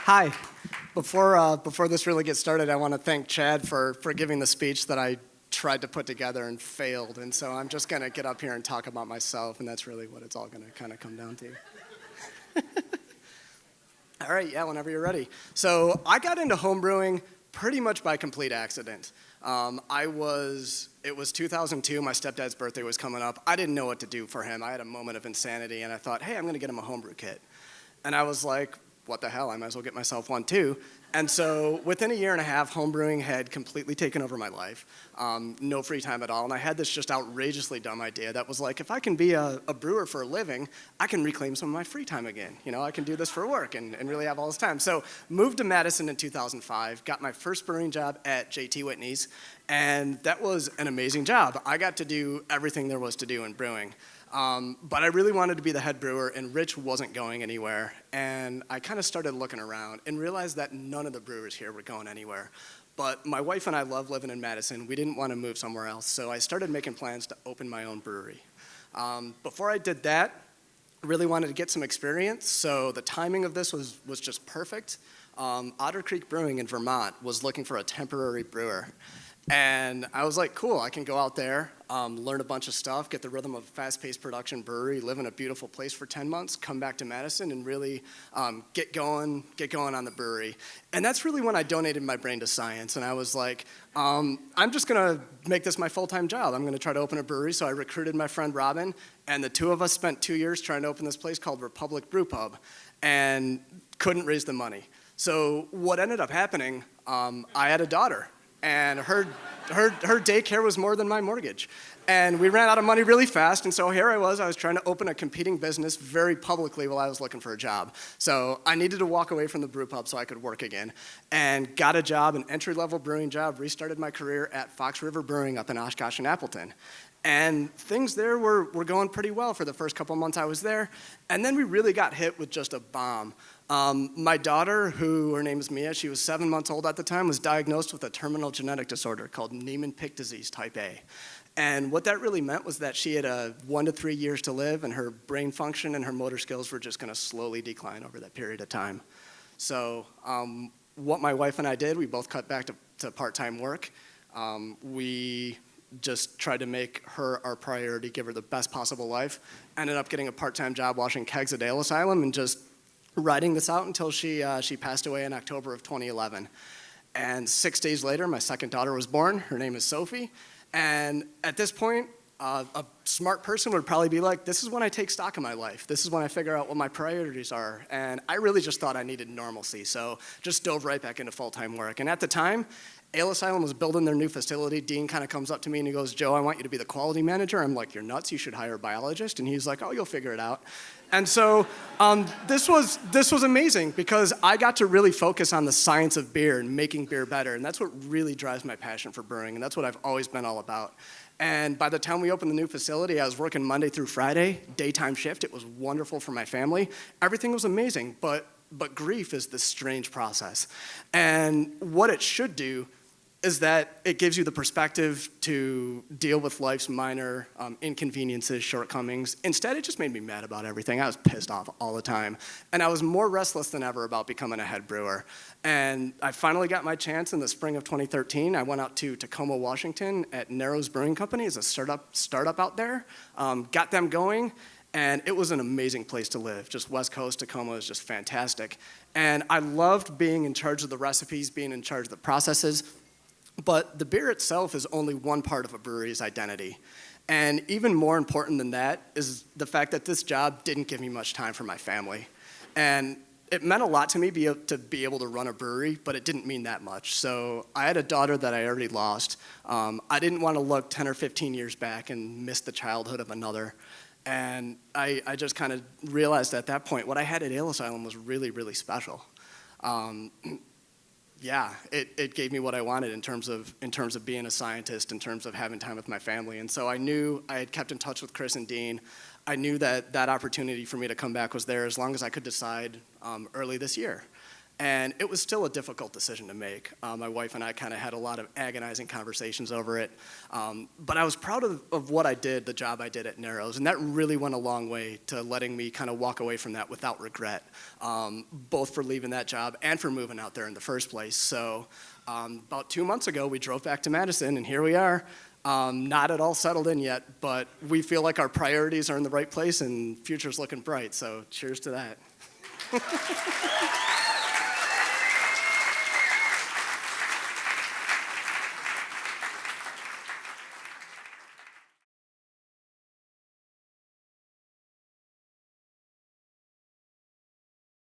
Hi. Before this really gets started, I want to thank Chad for giving the speech that I tried to put together and failed. And so I'm just going to get up here and talk about myself, and that's really what it's all going to kind of come down to. All right, yeah, whenever you're ready. So I got into homebrewing pretty much by complete accident. It was 2002, my stepdad's birthday was coming up. I didn't know what to do for him. I had a moment of insanity, and I thought, hey, I'm going to get him a homebrew kit. And I was like, what the hell, I might as well get myself one too. And so within a year and a half, homebrewing had completely taken over my life. No free time at all. And I had this just outrageously dumb idea that was like, if I can be a brewer for a living, I can reclaim some of my free time again. You know, I can do this for work and really have all this time. So moved to Madison in 2005, got my first brewing job at J.T. Whitney's, and that was an amazing job. I got to do everything there was to do in brewing. But I really wanted to be the head brewer, and Rich wasn't going anywhere. And I kind of started looking around and realized that none of the brewers here were going anywhere. But my wife and I love living in Madison. We didn't want to move somewhere else, so I started making plans to open my own brewery. Before I did that, I really wanted to get some experience, so the timing of this was just perfect. Otter Creek Brewing in Vermont was looking for a temporary brewer. And I was like, cool, I can go out there, learn a bunch of stuff, get the rhythm of fast-paced production brewery, live in a beautiful place for 10 months, come back to Madison and really get going on the brewery. And that's really when I donated my brain to science. And I was like, I'm just gonna make this my full-time job. I'm gonna try to open a brewery. So I recruited my friend Robin, and the two of us spent 2 years trying to open this place called Republic Brew Pub and couldn't raise the money. So what ended up happening, I had a daughter. And her daycare was more than my mortgage. And we ran out of money really fast, and so here I was trying to open a competing business very publicly while I was looking for a job. So I needed to walk away from the brew pub so I could work again, and got a job, an entry-level brewing job, restarted my career at Fox River Brewing up in Oshkosh and Appleton. And things there were going pretty well for the first couple months I was there, and then we really got hit with just a bomb. My daughter, her name is Mia, she was 7 months old at the time, was diagnosed with a terminal genetic disorder called Niemann-Pick disease type A. And what that really meant was that she had 1 to 3 years to live, and her brain function and her motor skills were just gonna slowly decline over that period of time. So what my wife and I did, we both cut back to part-time work. We just tried to make her our priority, give her the best possible life. Ended up getting a part-time job washing kegs at Ale Asylum and just riding this out until she passed away in October of 2011. And 6 days later, my second daughter was born. Her name is Sophie. And at this point, a smart person would probably be like, this is when I take stock of my life. This is when I figure out what my priorities are. And I really just thought I needed normalcy, so just dove right back into full-time work. And at the time, Ale Asylum was building their new facility. Dean kind of comes up to me and he goes, Joe, I want you to be the quality manager. I'm like, you're nuts, you should hire a biologist. And he's like, oh, you'll figure it out. And so this was amazing because I got to really focus on the science of beer and making beer better. And that's what really drives my passion for brewing. And that's what I've always been all about. And by the time we opened the new facility, I was working Monday through Friday, daytime shift. It was wonderful for my family. Everything was amazing, but grief is this strange process. And what it should do is that it gives you the perspective to deal with life's minor inconveniences, shortcomings. Instead, it just made me mad about everything. I was pissed off all the time. And I was more restless than ever about becoming a head brewer. And I finally got my chance in the spring of 2013. I went out to Tacoma, Washington at Narrows Brewing Company as a startup out there. Got them going, and it was an amazing place to live. Just West Coast, Tacoma was just fantastic. And I loved being in charge of the recipes, being in charge of the processes. But the beer itself is only one part of a brewery's identity. And even more important than that is the fact that this job didn't give me much time for my family. And it meant a lot to me to be able to run a brewery, but it didn't mean that much. So I had a daughter that I already lost. I didn't want to look 10 or 15 years back and miss the childhood of another. And I just kind of realized at that point what I had at Ale Asylum was really, really special. Yeah, it gave me what I wanted in terms of being a scientist, in terms of having time with my family. And so I knew I had kept in touch with Chris and Dean. I knew that opportunity for me to come back was there as long as I could decide early this year. And it was still a difficult decision to make. My wife and I kind of had a lot of agonizing conversations over it. But I was proud of what I did, the job I did at Narrows, and that really went a long way to letting me kind of walk away from that without regret, both for leaving that job and for moving out there in the first place. So about 2 months ago, we drove back to Madison, and here we are. Not at all settled in yet, but we feel like our priorities are in the right place and future's looking bright. So cheers to that.